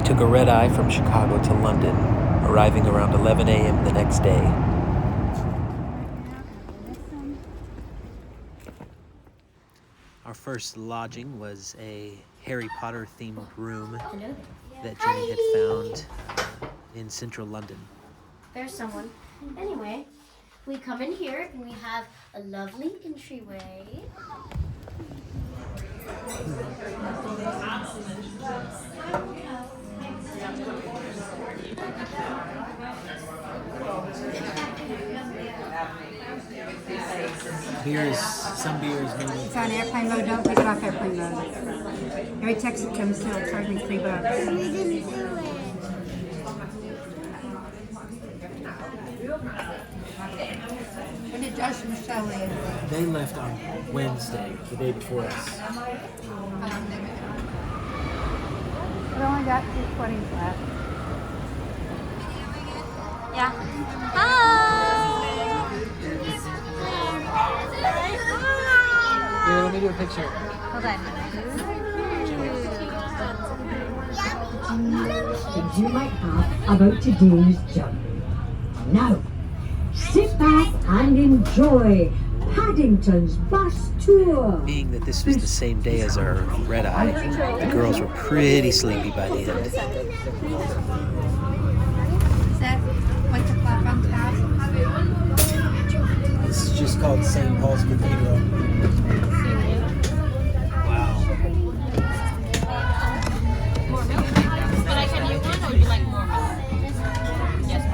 took a red-eye from Chicago to London, arriving around 11 a.m. the next day. Our first lodging was a Harry Potter-themed room that Jenny had found in central London. There's someone. Anyway, we come in here and we have a lovely entryway. Beers, some beers maybe. It's on airplane mode. Don't take it off airplane mode. Every text that comes through will charge me $3. We didn't do it. When did Josh and Michelle leave? They left on Wednesday, the day before us. We only got 220s left. Yeah. Hi. Here, let me do a picture. Hold on. Questions you might have about today's journey. Now, sit back and enjoy Paddington's bus tour. Being that this was the same day as our red-eye, the girls were pretty sleepy by the end. Is that what's the clock on top? This is just called St. Paul's Cathedral. Wow. But I can use one, or would you like more milk? Yes,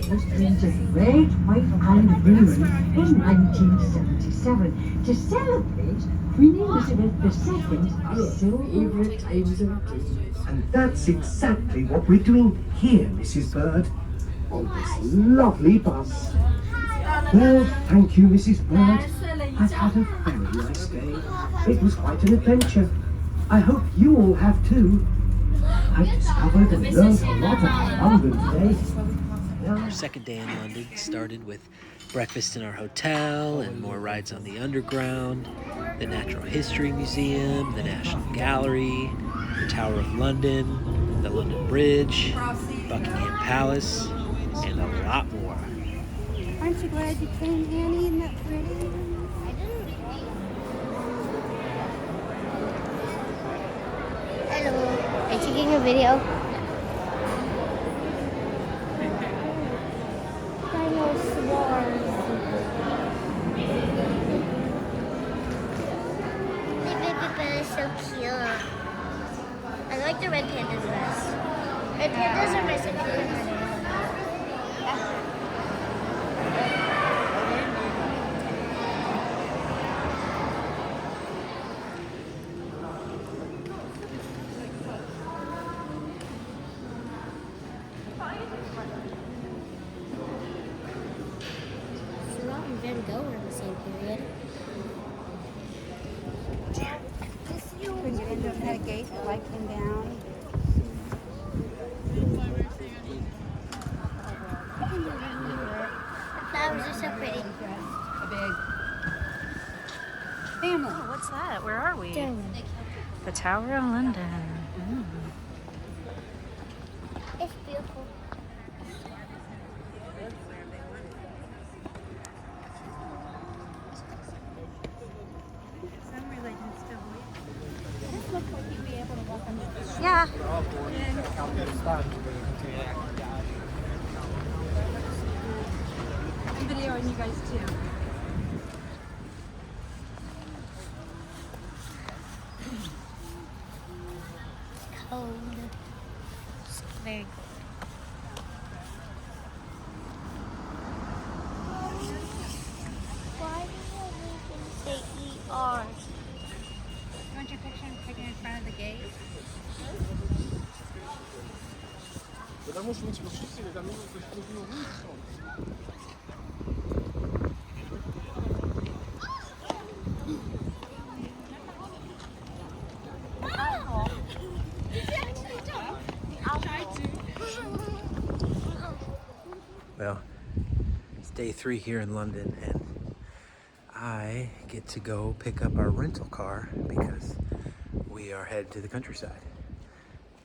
Was printed red, white and blue in 1977 to celebrate Queen Elizabeth II's favourite times of day. And that's exactly what we're doing here, Mrs. Bird, on this lovely bus. Well, thank you, Mrs. Bird. I've had a very nice day. It was quite an adventure. I hope you all have too. I've discovered and learned a lot about London today. Our second day in London started with breakfast in our hotel and more rides on the Underground, the Natural History Museum, the National Gallery, the Tower of London, the London Bridge, Buckingham Palace, and a lot more. Aren't you glad you came, Annie? Isn't that pretty? Hello. Are you taking a video? So cute. I like the red pandas best. Red pandas are my second favorite. Seurat and Van Gogh were in the same period. Couldn't get into it, had a gate, the light came down. The flowers are so pretty. A big family. Oh, what's that? Where are we? Darling. The Tower of London. It's beautiful. Some religions still believe. This looks like you'd be able to walk on the Yeah. I'm videoing you guys too. cold. It's very cold. Why do everything say ER? You want your picture taken in front of the gate? Well, It's day 3 here in London, and I get to go pick up our rental car because we are headed to the countryside.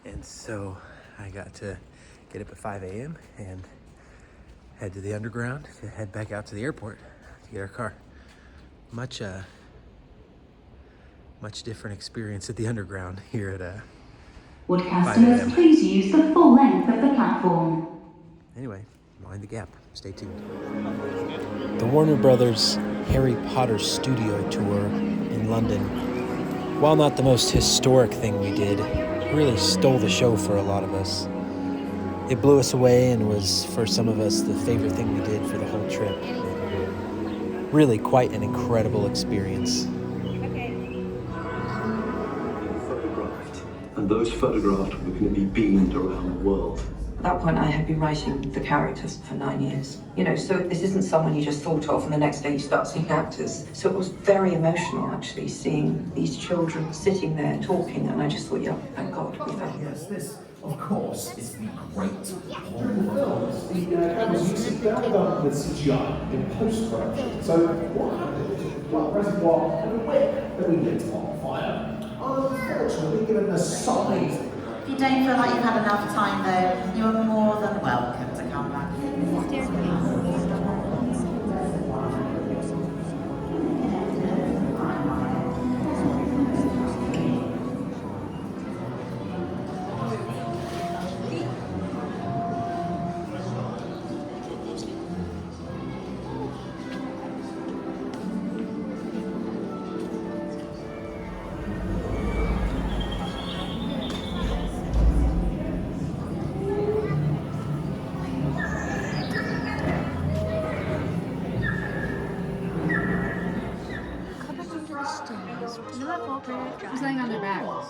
And so I got to get up at 5 a.m. and head to the underground to head back out to the airport to get our car. Much different experience at the underground here at Would 5 customers a.m. please use the full length of the platform? Anyway, mind the gap. Stay tuned. The Warner Brothers Harry Potter studio tour in London, while not the most historic thing we did, really stole the show for a lot of us. It blew us away and was, for some of us, the favorite thing we did for the whole trip. Really quite an incredible experience. Photographed, and those photographed were going to be beamed around the world. At that point, I had been writing the characters for 9 years. You know, so this isn't someone you just thought of and the next day you start seeing actors. So it was very emotional, actually, seeing these children sitting there talking, and I just thought, yeah, thank God we found it. Yes, this, of course, is the great horrible films. The cameras used to build up with CGI in post-production. So what happened? Well, reservoir and a wick that we lit on fire. Unfortunately, given the size. If you don't feel like you've had enough time though, you are more than welcome to come back. He's laying on their backs.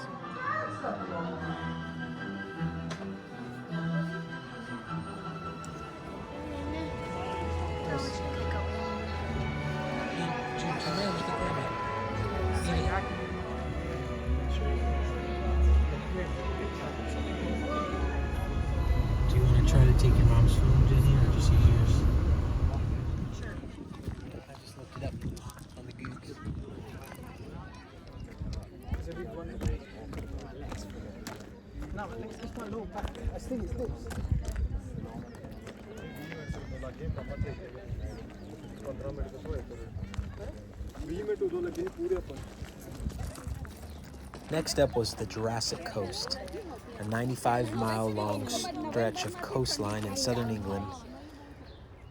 Do you want to try to take your mom's phone, Jenny, or just use yours? Sure. I just looked it up on the Google. Next up was the Jurassic Coast, a 95-mile-long stretch of coastline in southern England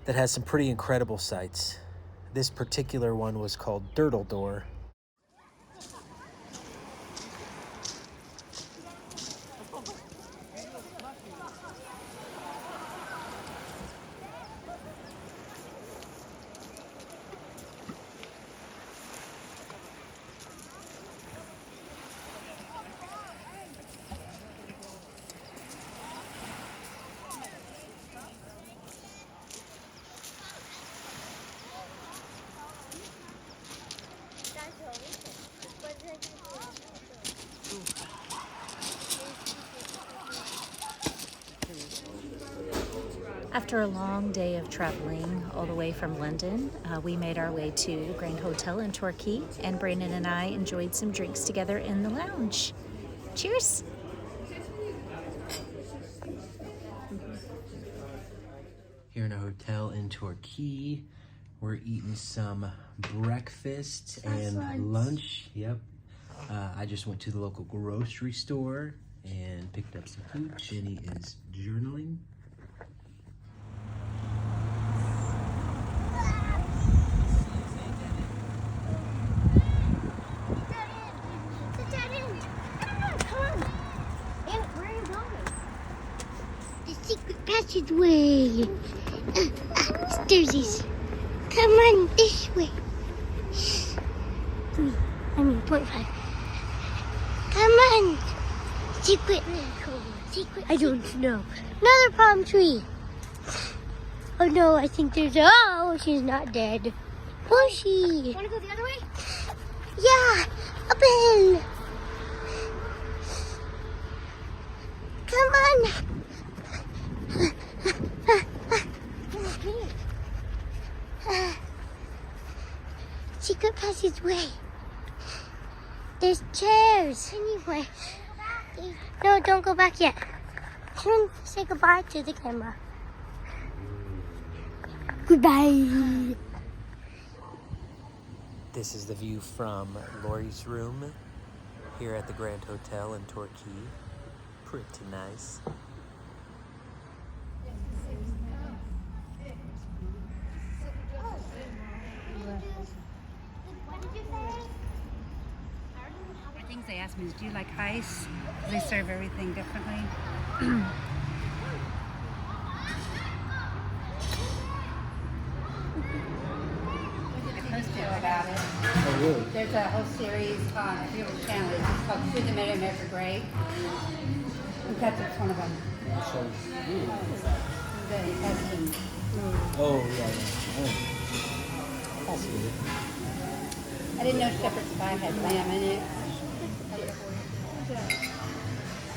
that has some pretty incredible sights. This particular one was called Dirtledore. After a long day of traveling all the way from London, we made our way to the Grand Hotel in Torquay, and Brandon and I enjoyed some drinks together in the lounge. Cheers! Here in a hotel in Torquay, we're eating some breakfast and lunch. Yep. I just went to the local grocery store and picked up some food. Jenny is journaling. Passageway. Stairsies. Come on, this way. I mean, 0.5. Come on. Secret. Secret. I don't know. Another palm tree. Oh no, I think there's a... Oh, she's not dead. Was she? Want to go the other way? Yeah. Up in. Come on. Secret passageway. There's chairs. Anyway. No, don't go back yet. Turn, say goodbye to the camera. Goodbye. This is the view from Lori's room here at the Grand Hotel in Torquay. Pretty nice. The things they asked me is, do you like ice? They serve everything differently. I posted about it. Oh, really? There's a whole series on Fuel Channel. It's called Through the Meadow Gray. And that's one of them. The husband. Oh, yeah. I'll see it. I didn't know Shepherd's Pie had lamb in it.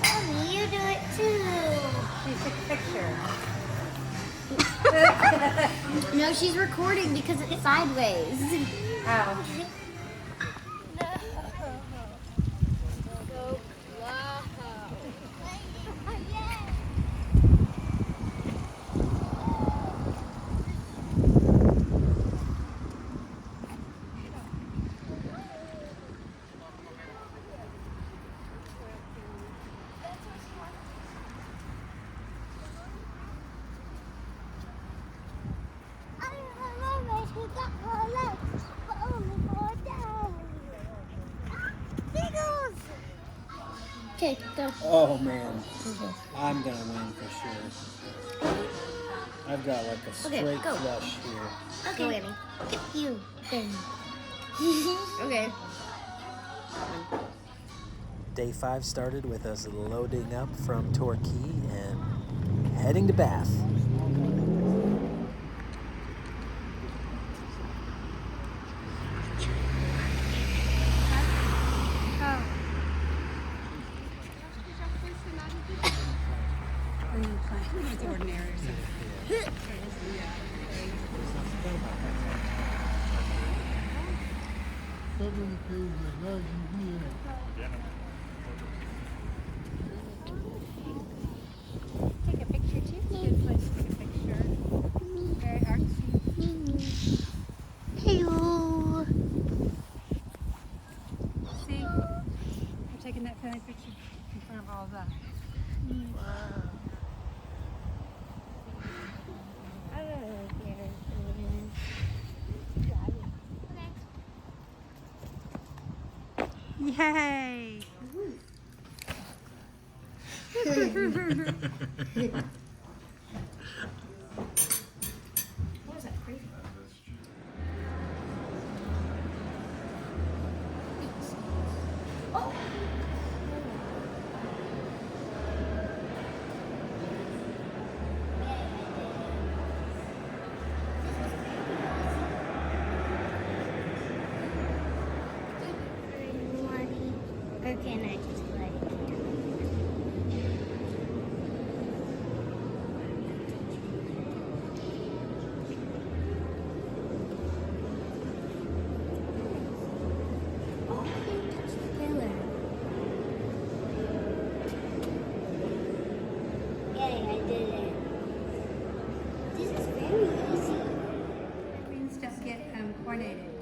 Mommy, you do it too. She took a picture. No, she's recording because it's sideways. Oh. Okay, go. Oh man, I'm gonna win for sure. I've got like a straight go. flush here. Okay, Annie. You then. Okay. Day 5 started with us loading up from Torquay and heading to Bath. It's ordinary or something. Take a picture too. Good place to take a picture. Very artsy. Hello. See? I'm taking that funny picture in front of all that. Wow. Yay! What is that? Crazy? Oh! Or can I just play? Oh, I didn't touch the pillar. Yay, I did it. This is very easy. Things don't get coordinated.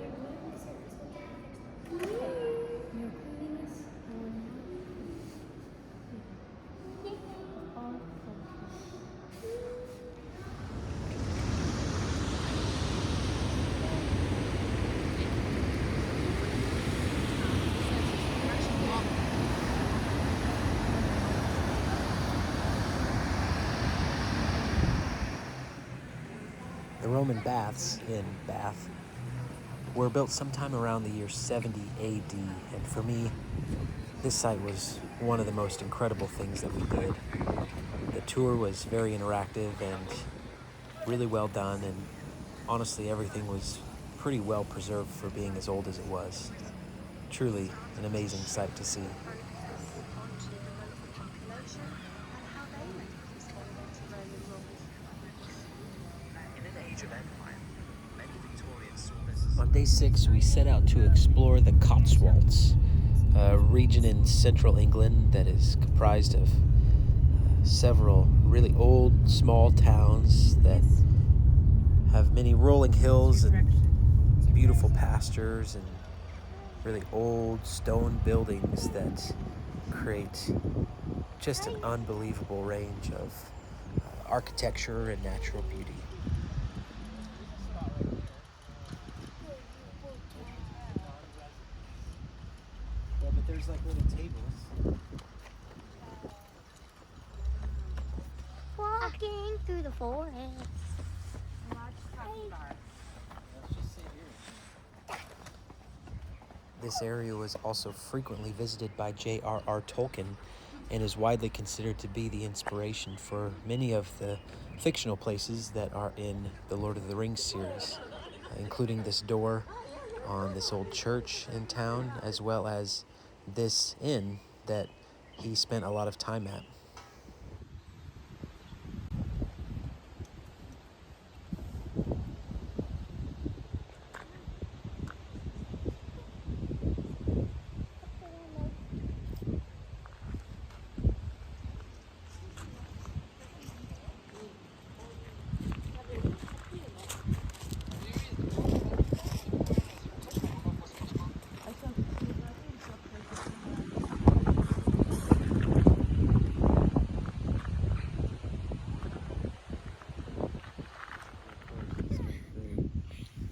The Roman baths in Bath were built sometime around the year 70 AD, and for me, this site was one of the most incredible things that we did. The tour was very interactive and really well done, and honestly, everything was pretty well preserved for being as old as it was. Truly an amazing sight to see. In an age of empire, many On day 6, we set out to explore the Cotswolds, a region in central England that is comprised of several really old, small towns that have many rolling hills and beautiful pastures and really old stone buildings that create just an unbelievable range of architecture and natural beauty. Yeah, but there's like little tables. Walking through the forest. This area was also frequently visited by J.R.R. Tolkien and is widely considered to be the inspiration for many of the fictional places that are in the Lord of the Rings series, including this door on this old church in town, as well as this inn that he spent a lot of time at.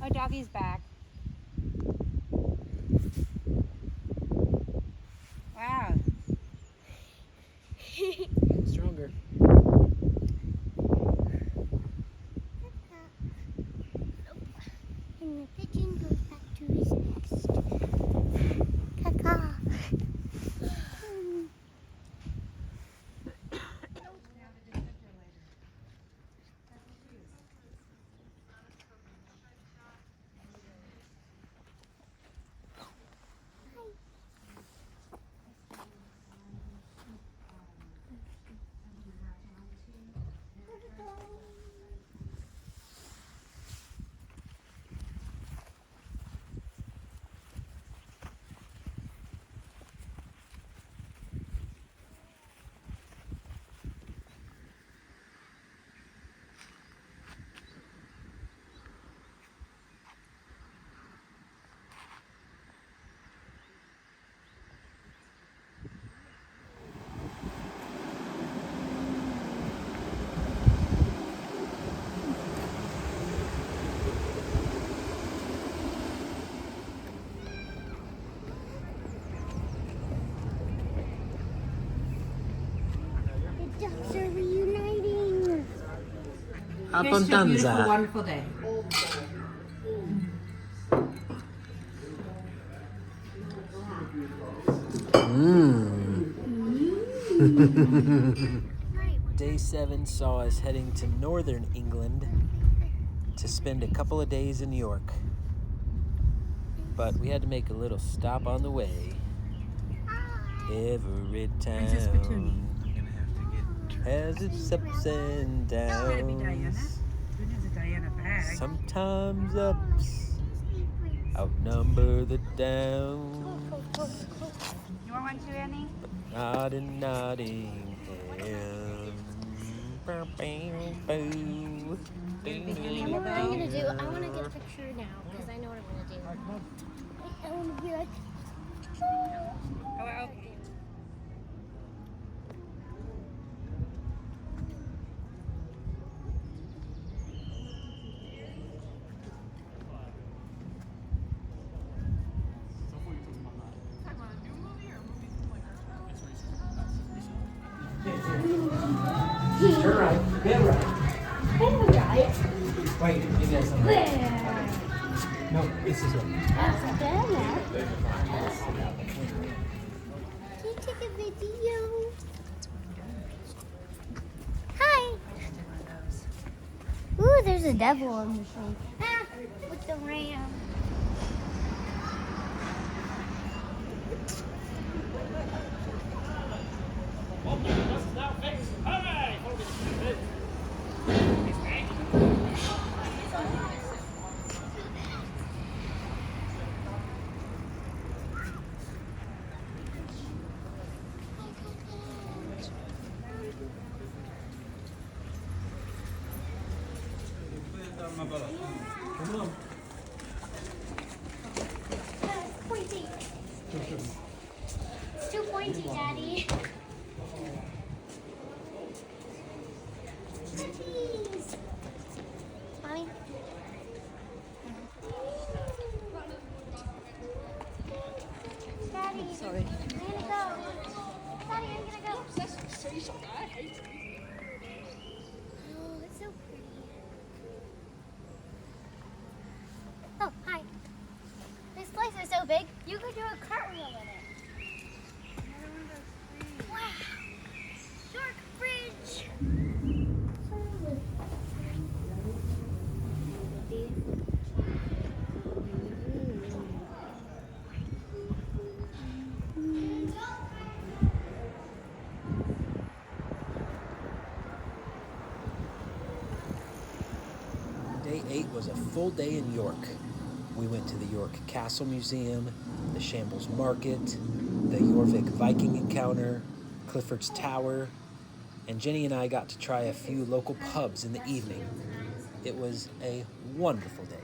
Oh, Dobby's back. Wow. Stronger. And the pigeon goes back to his nest. Caca. The ducks are reuniting. Here's to a beautiful, wonderful day. Day 7 saw us heading to northern England to spend a couple of days in New York. But we had to make a little stop on the way. Every town has its ups and downs. Sometimes ups outnumber the downs. You want one too, Annie? Not in Nottingham. You know what I'm gonna do? I want to get a picture now because I know what I'm gonna do. I want to be like. Oh, okay. Turn right. Get right. Right. Wait, maybe that's not Where? right. No, this is right. That's better. Can you take a video? Hi. Ooh, there's a devil on the tree. Ah, with the ram. Pointy. It's too pointy, Daddy. Please. Mommy. Daddy. Sorry. I'm gonna go. Daddy, I'm gonna go. I hate it. Oh, it's so pretty. Oh, hi. This place is so big, you could do a cartwheel in it. Wow. York Bridge. Day 8 was a full day in York. We went to the York Castle Museum, the Shambles Market, the Jorvik Viking encounter, Clifford's Tower, and Jenny and I got to try a few local pubs in the evening. It was a wonderful day.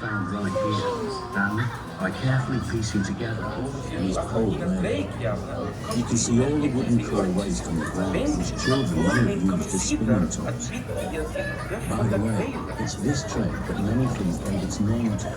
Found right here, and by carefully piecing together these poles, you can see all the wooden core raised on the ground, which children may have used as spinning tops. By the way, it's this trade that many think owed its name to.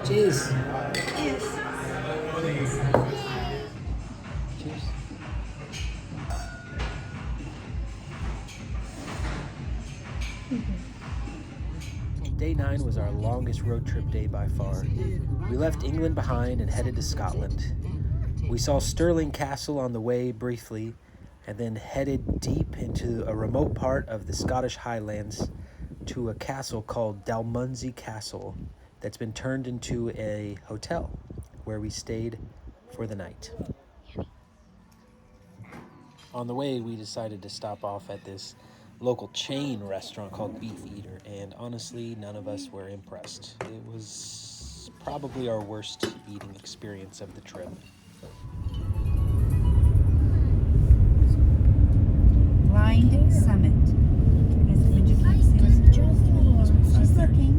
Cheers. Cheers. Cheers. Day 9 was our longest road trip day by far. We left England behind and headed to Scotland. We saw Stirling Castle on the way briefly, and then headed deep into a remote part of the Scottish Highlands to a castle called Dalmunsey Castle that's been turned into a hotel where we stayed for the night. On the way, we decided to stop off at this local chain restaurant called Beef Eater, and honestly, none of us were impressed. It was probably our worst eating experience of the trip. Blind Summit. I guess the midget can't see what's she's looking.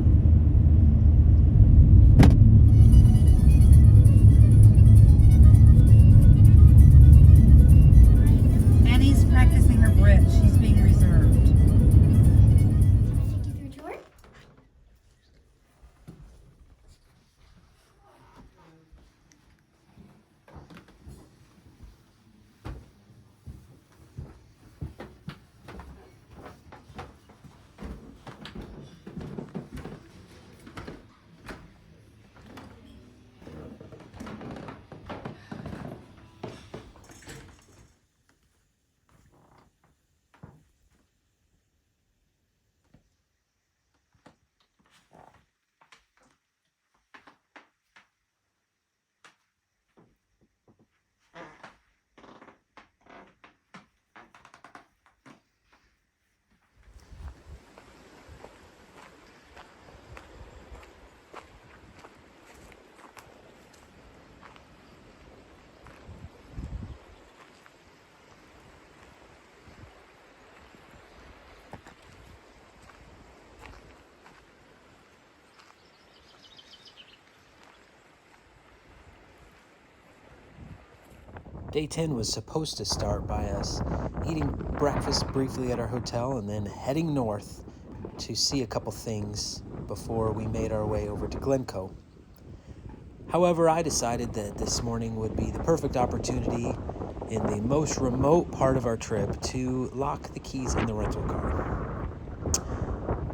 Annie's practicing her Brit. She's being reserved. Can I take you through a tour? Day 10 was supposed to start by us eating breakfast briefly at our hotel and then heading north to see a couple things before we made our way over to Glencoe. However, I decided that this morning would be the perfect opportunity in the most remote part of our trip to lock the keys in the rental car.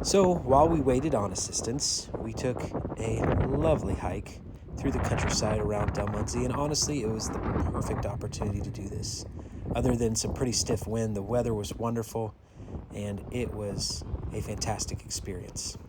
So while we waited on assistance, we took a lovely hike through the countryside around Dalmunsey, and honestly, it was the perfect opportunity to do this. Other than some pretty stiff wind, the weather was wonderful, and it was a fantastic experience.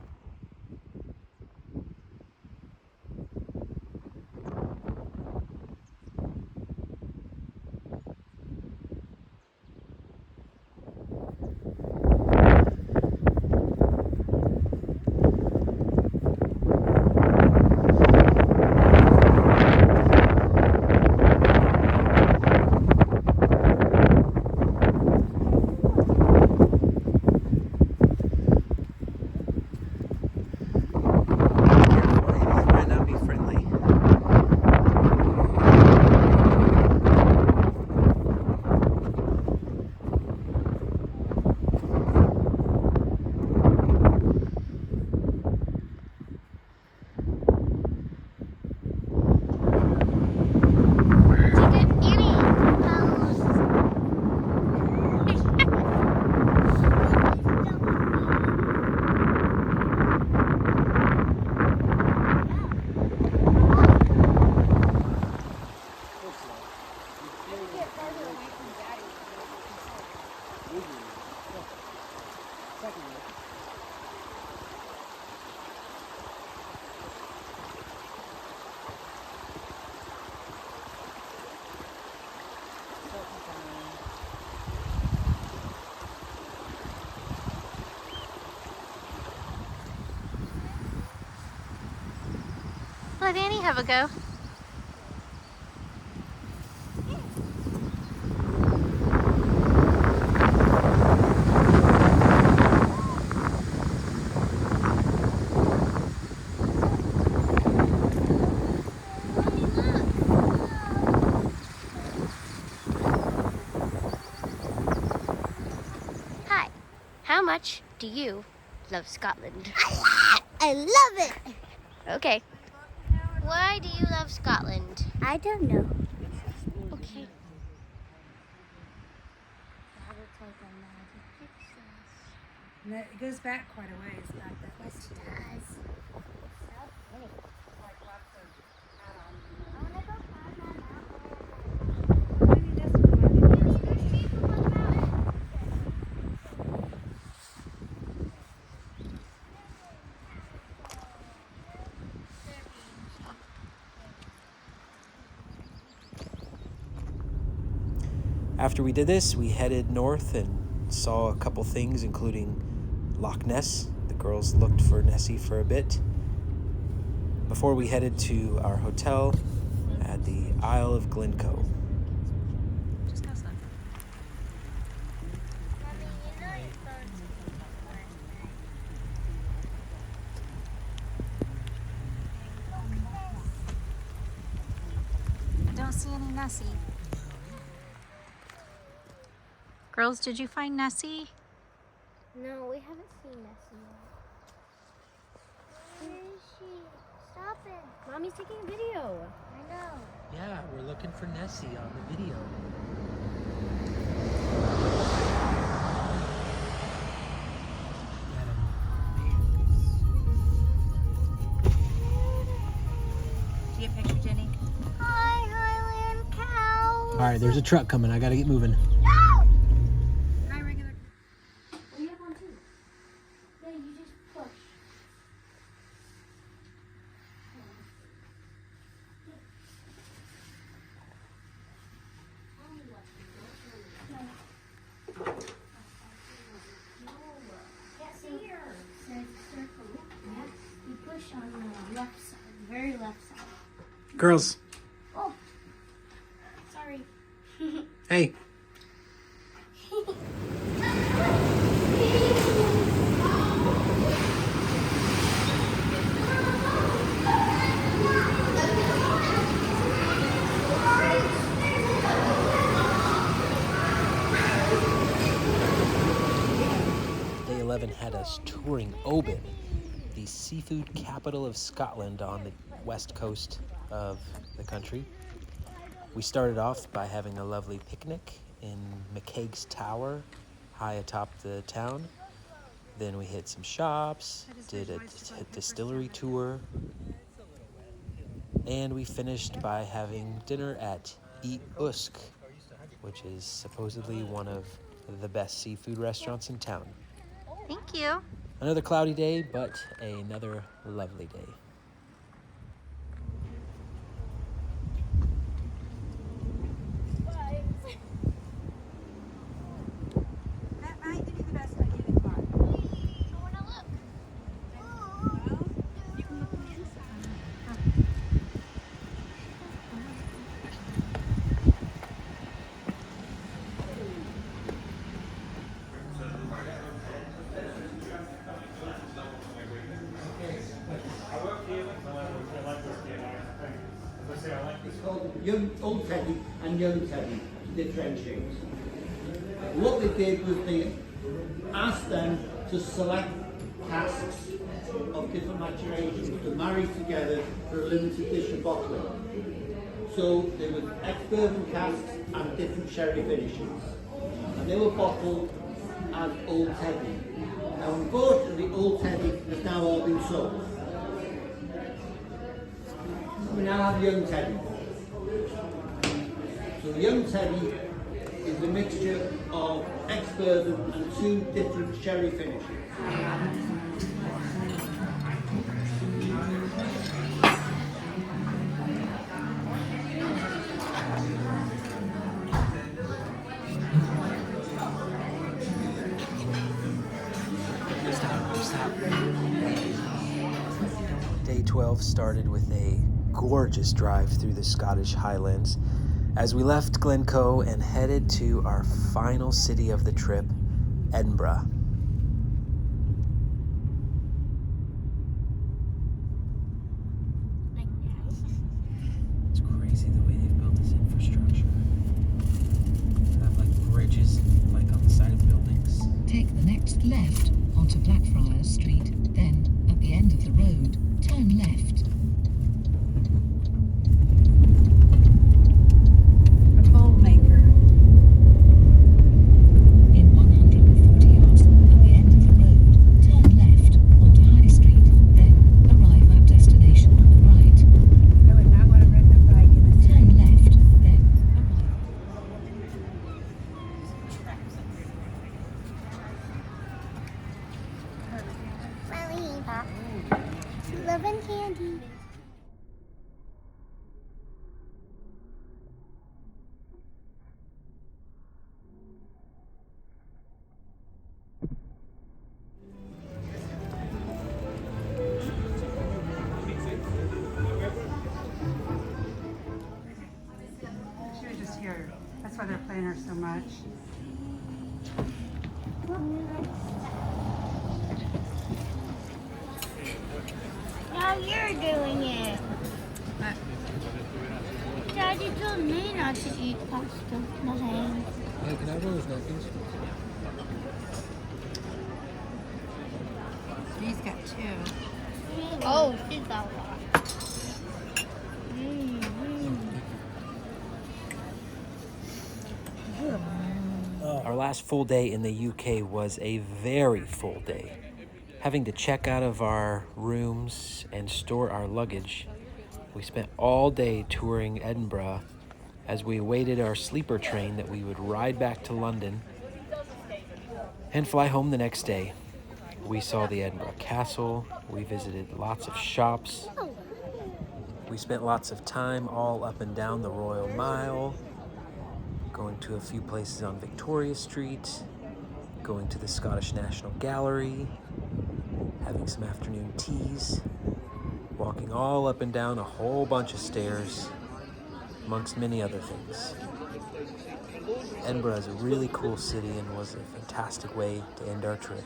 Let Annie have a go. Hi. How much do you love Scotland? I love it. Okay. Why do you love Scotland? I don't know. Okay. It goes back quite a ways back that way. Yes, it does. After we did this, we headed north and saw a couple things, including Loch Ness. The girls looked for Nessie for a bit before we headed to our hotel at the Isle of Glencoe. Don't see any Nessie. Girls, did you find Nessie? No, we haven't seen Nessie yet. Where is she? Stop it. Mommy's taking a video. I know. Yeah, we're looking for Nessie on the video. Do you get a picture, Jenny? Hi, Highland cow. All right, there's a truck coming. I gotta get moving. No! Hi, regular. Oh, you have one too. Yeah, you just push. You push on the left side, very left side. Girls, Oh, sorry. hey. Day 11 had us touring Oban, the seafood capital of Scotland on the west coast of the country. We started off by having a lovely picnic in McCaig's Tower, high atop the town. Then we hit some shops, did a distillery tour, and we finished by having dinner at Eat Usk, which is supposedly one of the best seafood restaurants in town. Thank you. Another cloudy day, but another lovely day. That might be the best idea in the car. I want to look. You can look on the inside. It's called young, Old Teddy and Young Teddy to differentiate. What they did was they asked them to select casks of different maturations to marry together for a limited edition bottling. So there were ex-bourbon casks and different sherry finishes. And they were bottled as Old Teddy. Now unfortunately Old Teddy has now all been sold. We now have Young Teddy. So Young Teddy is a mixture of ex-bourbon and two different sherry finishes. Stop. Day 12 started with a gorgeous drive through the Scottish Highlands as we left Glencoe and headed to our final city of the trip, Edinburgh. It's crazy the way they've built this infrastructure. They have like bridges like on the side of buildings. Take the next left onto Blackfriars Street, then at the end of the road, turn left. A troublemaker. In 140 yards, at the end of the road, turn left onto High Street, then arrive at destination on the right. I would not want to ride my bike in the Turn left, then Lollipop. Love and candy. bothering her so much. Now you're doing it. Daddy told me not to eat pasta. Nothing. Hey, can I have those napkins? He's got 2. Oh, she's got one. Our last full day in the UK was a very full day. Having to check out of our rooms and store our luggage, we spent all day touring Edinburgh as we awaited our sleeper train that we would ride back to London and fly home the next day. We saw the Edinburgh Castle, we visited lots of shops, we spent lots of time all up and down the Royal Mile, going to a few places on Victoria Street, going to the Scottish National Gallery, having some afternoon teas, walking all up and down a whole bunch of stairs, amongst many other things. Edinburgh is a really cool city and was a fantastic way to end our trip.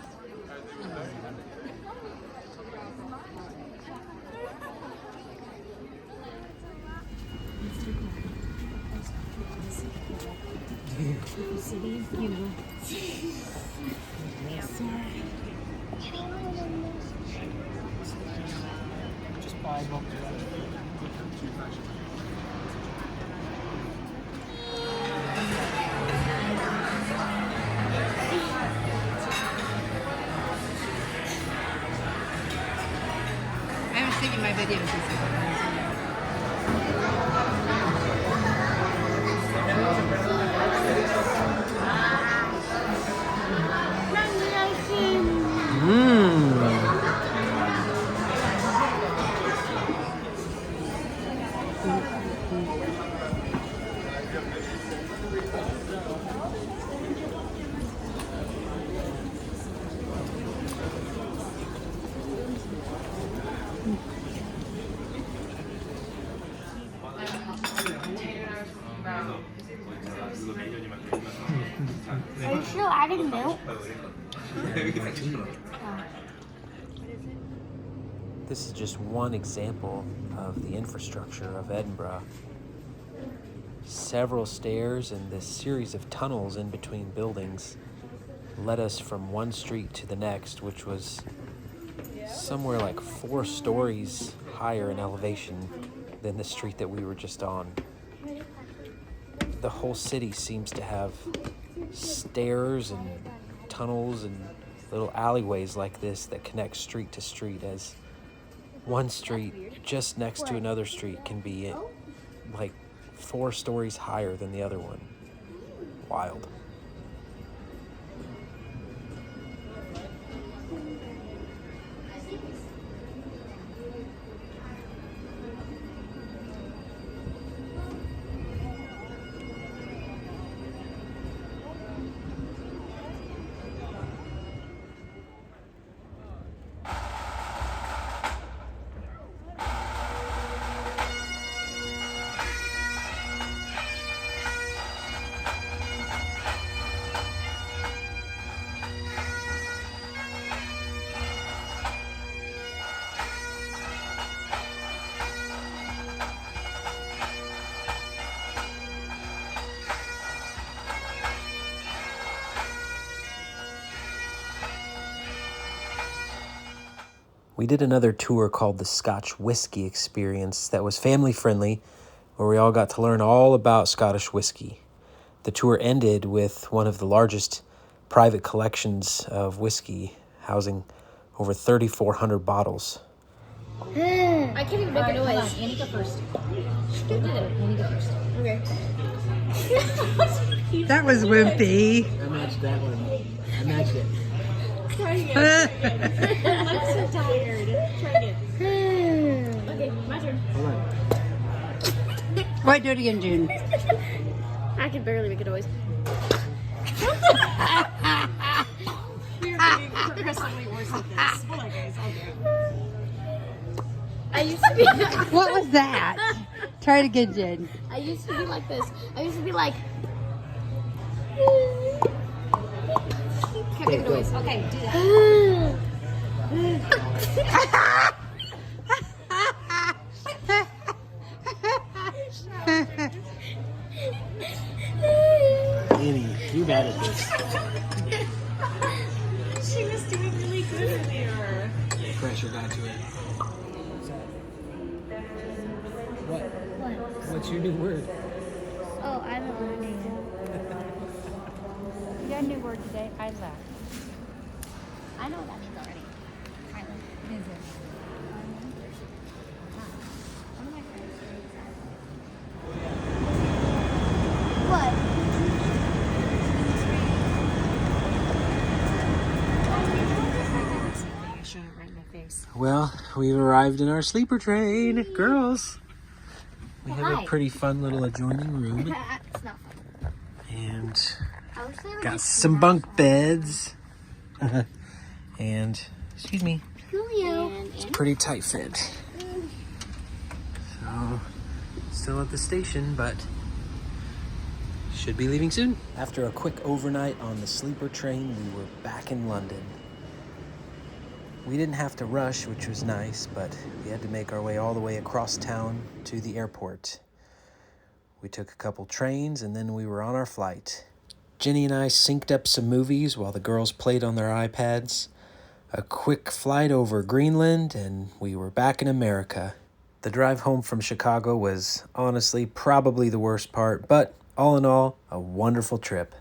City, you know. Just buy one. I haven't seen you in my videos since Are you still adding milk? This is just one example of the infrastructure of Edinburgh. Several stairs and this series of tunnels in between buildings led us from one street to the next, which was somewhere like 4 stories higher in elevation than the street that we were just on. The whole city seems to have stairs and tunnels and little alleyways like this that connect street to street, as one street just next to another street can be like 4 stories higher than the other one. Wild. We did another tour called the Scotch Whisky Experience that was family friendly, where we all got to learn all about Scottish whiskey. The tour ended with one of the largest private collections of whiskey, housing over 3,400 bottles. I can't even make a noise. Hold on. Annie, go first. Annie, go first. Okay. That was wimpy. I matched that one. I matched it. Try again. I'm so tired. Try again. Okay, my turn. Hold on. Why do it again, June? I can barely make a noise. We're getting progressively worse at this. Hold on, guys. I used to be. What was that? Try it again, Jen. I used to be like this. I used to be like. Can't make a noise. Okay, do that. Annie, you're bad at this. She was doing really good earlier. Pressure got to it. What? What's your new word? Oh, I'm learning it. You got a new word today? I laugh. I know what that means already. Kylie. Is it? One of my friends says that. What? I showed it right in my face. Well, we've arrived in our sleeper train. Girls, we have a Hi. pretty fun little adjoining room. It's not fun. And I wish they would got just some do bunk beds. And, excuse me, Julio. it's pretty tight fit. So, still at the station, but should be leaving soon. After a quick overnight on the sleeper train, we were back in London. We didn't have to rush, which was nice, but we had to make our way all the way across town to the airport. We took a couple trains, and then we were on our flight. Jenny and I synced up some movies while the girls played on their iPads. A quick flight over Greenland, and we were back in America. The drive home from Chicago was honestly probably the worst part, but all in all, a wonderful trip.